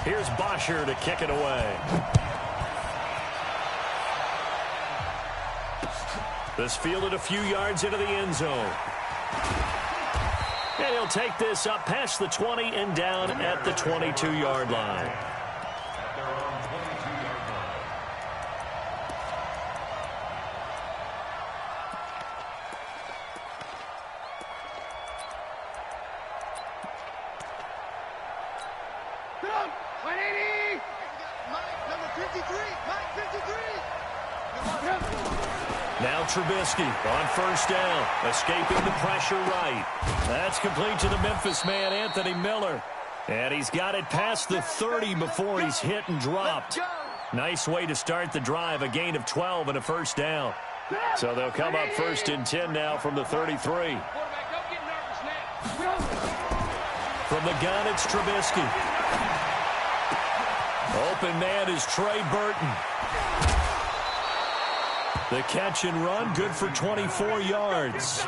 Here's Bosher to kick it away. This fielded a few yards into the end zone. And he'll take this up past the 20 and down at the 22-yard line. Now Trubisky on first down, escaping the pressure right. That's complete to the Memphis man, Anthony Miller. And he's got it past the 30 before he's hit and dropped. Nice way to start the drive, a gain of 12 and a first down. So they'll come up first and 10 now from the 33. From the gun, it's Trubisky. Open man is Trey Burton. The catch and run, good for 24 yards.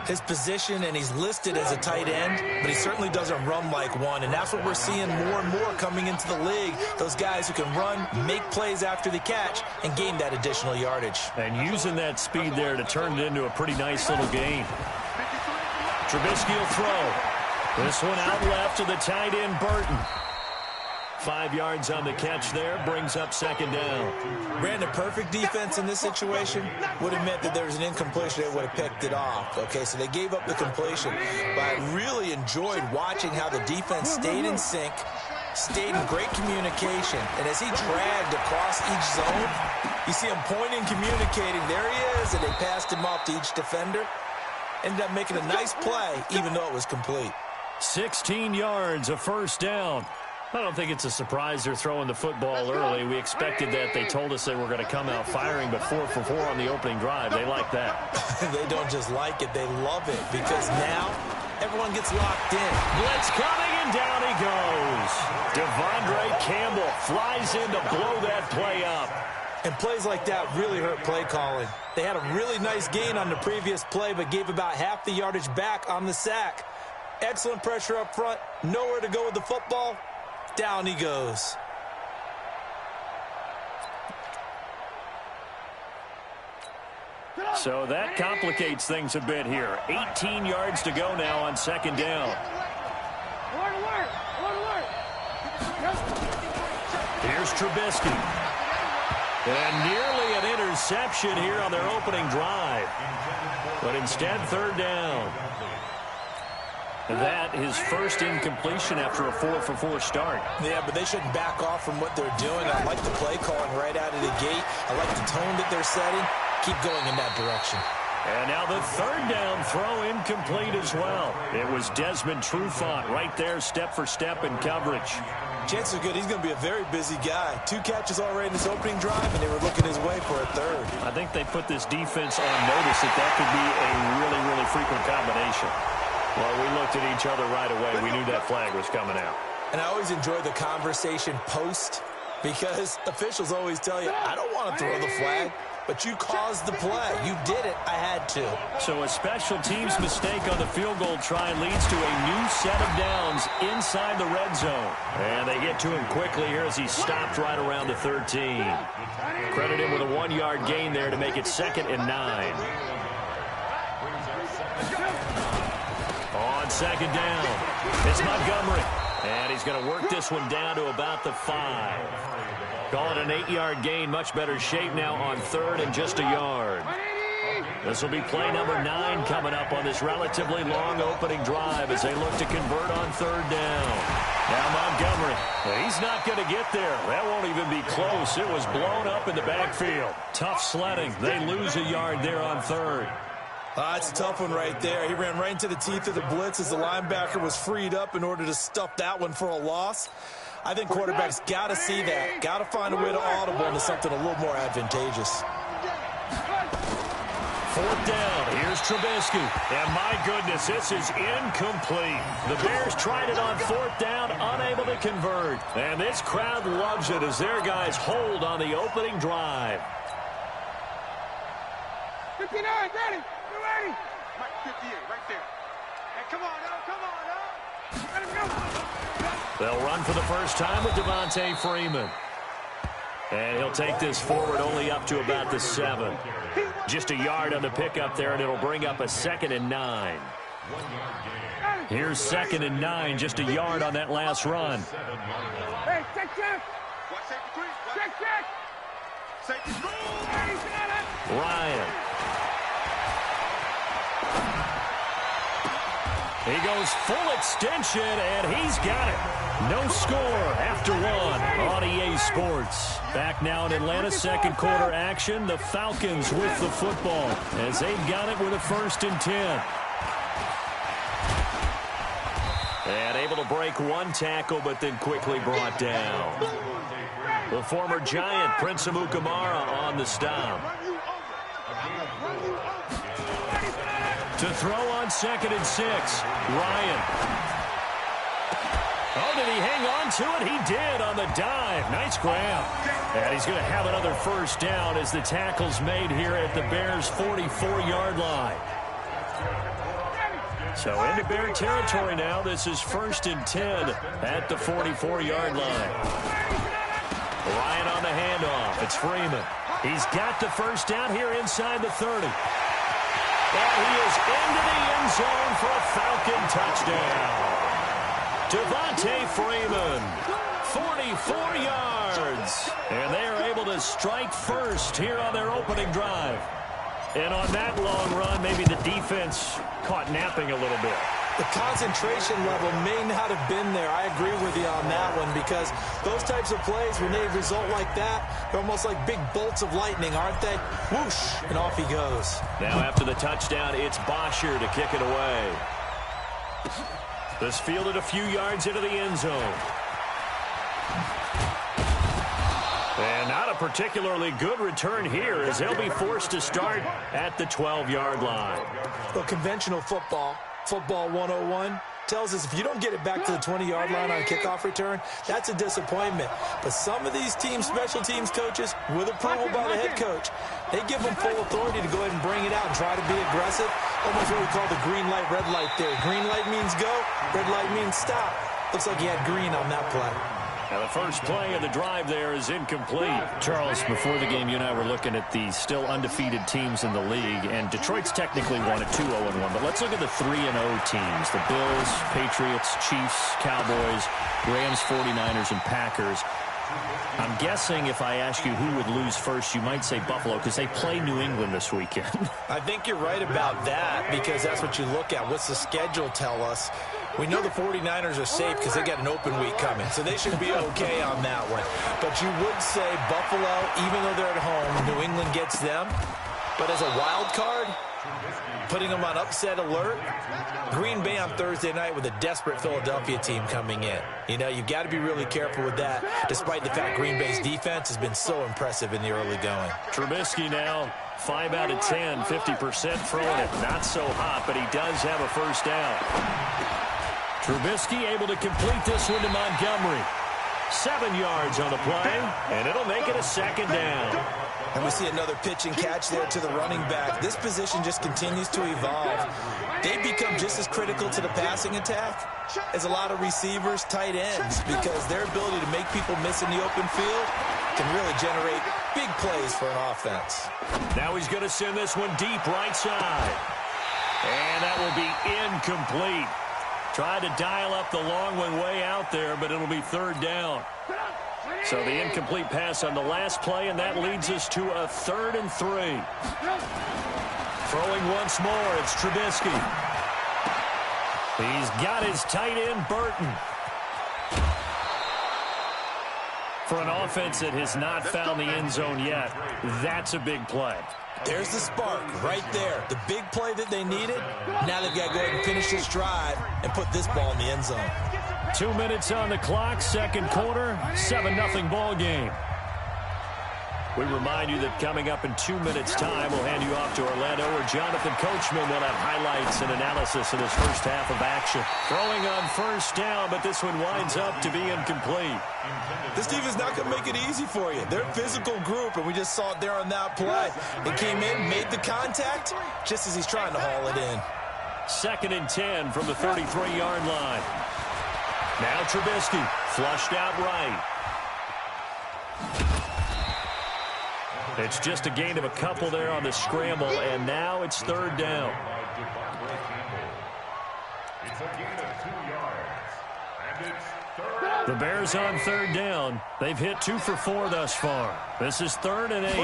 His position, and he's listed as a tight end, but he certainly doesn't run like one, and that's what we're seeing more and more coming into the league. Those guys who can run, make plays after the catch, and gain that additional yardage. And using that speed there to turn it into a pretty nice little gain. Trubisky will throw. This one out left to the tight end, Burton. 5 yards on the catch there, brings up second down. Brandon, perfect defense in this situation would have meant that there was an incompletion. They would have picked it off. Okay, so they gave up the completion. But I really enjoyed watching how the defense stayed in sync, stayed in great communication. And as he dragged across each zone, you see him pointing, communicating. There he is, and they passed him off to each defender. Ended up making a nice play, even though it was complete. 16 yards, a first down. I don't think it's a surprise they're throwing the football early. We expected that. They told us they were going to come out firing, but 4 for 4 on the opening drive. They like that. They don't just like it, they love it, because now everyone gets locked in. Blitz coming, and down he goes. Devondre Campbell flies in to blow that play up. And plays like that really hurt play calling. They had a really nice gain on the previous play, but gave about half the yardage back on the sack. Excellent pressure up front, nowhere to go with the football. Down he goes. So that complicates things a bit here. 18 yards to go now on second down. Here's Trubisky. And nearly an interception here on their opening drive. But instead, third down. That his first incompletion after a 4 for 4 start. Yeah, but they shouldn't back off from what they're doing. I like the play calling right out of the gate. I like the tone that they're setting. Keep going in that direction. And now the third down throw incomplete as well. It was Desmond Trufant right there, step for step in coverage. Chances are good he's going to be a very busy guy. 2 catches already in his opening drive, and they were looking his way for a third. I think they put this defense on notice that could be a really, really frequent combination. Well, we looked at each other right away. We knew that flag was coming out. And I always enjoy the conversation post, because officials always tell you, I don't want to throw the flag, but you caused the play. You did it. I had to. So a special teams mistake on the field goal try leads to a new set of downs inside the red zone. And they get to him quickly here as he stopped right around the 13. Credit him with a 1-yard gain there to make it 2nd and 9. On second down, it's Montgomery. And he's going to work this one down to about the 5. Call it an 8-yard gain. Much better shape now on 3rd and just a yard. This will be play number 9 coming up on this relatively long opening drive as they look to convert on 3rd down. Now Montgomery, he's not going to get there. That won't even be close. It was blown up in the backfield. Tough sledding. They lose a yard there on 3rd. It's a tough one right there. He ran right into the teeth of the blitz as the linebacker was freed up in order to stuff that one for a loss. I think quarterbacks got to see that. Got to find a way to audible into something a little more advantageous. 4th down. Here's Trubisky. And my goodness, this is incomplete. The Bears tried it on 4th down, unable to convert. And this crowd loves it as their guys hold on the opening drive. 59, ready. You ready? Mike, 58, right there. Hey, come on, now. Come on, now. Let him go. They'll run for the first time with Devontae Freeman. And he'll take this forward only up to about the 7. Just a yard on the pickup there, and it'll bring up a 2nd and 9. Here's 2nd and 9, just a yard on that last run. Hey, check. Ryan. He goes full extension, and he's got it. No score after 1 on EA Sports. Back now in Atlanta, second quarter action. The Falcons with the football as they've got it with a 1st and 10. And able to break one tackle, but then quickly brought down. The former Giant, Prince Amukamara, on the stop. To throw on 2nd and 6, Ryan. Oh, did he hang on to it? He did on the dive. Nice grab. And he's going to have another 1st down as the tackle's made here at the Bears' 44-yard line. So into Bear territory now. This is 1st and 10 at the 44-yard line. Ryan on the handoff. It's Freeman. He's got the 1st down here inside the 30. And he is into the end zone for a Falcon touchdown. Devontae Freeman, 44 yards. And they are able to strike first here on their opening drive. And on that long run, maybe the defense caught napping a little bit. The concentration level may not have been there. I agree with you on that one, because those types of plays, when they result like that, they're almost like big bolts of lightning, aren't they? Whoosh, and off he goes. Now after the touchdown, it's Bosher to kick it away. This fielded a few yards into the end zone. And not a particularly good return here, as they'll be forced to start at the 12-yard line. Well, conventional football 101, tells us if you don't get it back to the 20-yard line on a kickoff return, that's a disappointment. But some of these teams, special teams coaches, with approval by the head coach, they give them full authority to go ahead and bring it out and try to be aggressive. Almost what we call the green light, red light theory. Green light means go, red light means stop. Looks like he had green on that play. Now the first play of the drive there is incomplete. Charles, before the game, you and I were looking at the still undefeated teams in the league, and Detroit's technically won at 2-0-1. But let's look at the 3-0 teams. The Bills, Patriots, Chiefs, Cowboys, Rams, 49ers, and Packers. I'm guessing if I ask you who would lose first, you might say Buffalo, because they play New England this weekend. I think you're right about that, because that's what you look at. What's the schedule tell us? We know the 49ers are safe because they got an open week coming, so they should be okay on that one. But you would say Buffalo, even though they're at home, New England gets them. But as a wild card, putting them on upset alert, Green Bay on Thursday night with a desperate Philadelphia team coming in. You know, you've got to be really careful with that, despite the fact Green Bay's defense has been so impressive in the early going. Trubisky now, 5 out of 10, 50% throwing it. Not so hot, but he does have a 1st down. Trubisky able to complete this one to Montgomery. 7 yards on the play, and it'll make it a 2nd down. And we see another pitch and catch there to the running back. This position just continues to evolve. They become just as critical to the passing attack as a lot of receivers, tight ends, because their ability to make people miss in the open field can really generate big plays for an offense. Now he's going to send this one deep right side. And that will be incomplete. Tried to dial up the long one way out there, but it'll be 3rd down. So the incomplete pass on the last play, and that leads us to a 3rd and 3. Throwing once more, it's Trubisky. He's got his tight end, Burton. For an offense that has not found the end zone yet, that's a big play. There's the spark right there. The big play that they needed. Now they've got to go ahead and finish this drive and put this ball in the end zone. 2 minutes on the clock, second quarter, 7-0 ball game. We remind you that coming up in 2 minutes' time, we'll hand you off to Orlando, where Jonathan Coachman will have highlights and analysis in his first half of action. Throwing on 1st down, but this one winds up to be incomplete. This team is not going to make it easy for you. They're a physical group, and we just saw it there on that play. They came in, made the contact, just as he's trying to haul it in. 2nd and 10 from the 33-yard line. Now Trubisky, flushed out right. It's just a gain of a couple there on the scramble, and now it's third down. It's a gain of 2 yards. And it's third. The Bears on third down. They've hit 2 for 4 thus far. This is 3rd and 8.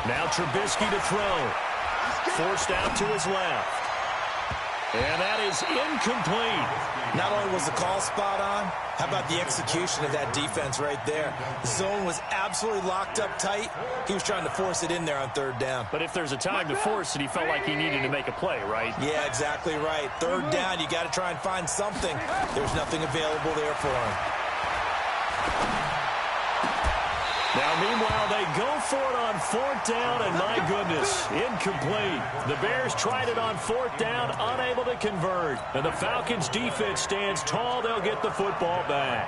Now Trubisky to throw. Forced out to his left. And that is incomplete. Not only was the call spot on, how about the execution of that defense right there? The zone was absolutely locked up tight. He was trying to force it in there on third down. But if there's a time to force it, he felt like he needed to make a play, right? Yeah, exactly right. Third down, you got to try and find something. There's nothing available there for him. Now, meanwhile, they go for it on 4th down, and my goodness, incomplete. The Bears tried it on 4th down, unable to convert. And the Falcons' defense stands tall. They'll get the football back.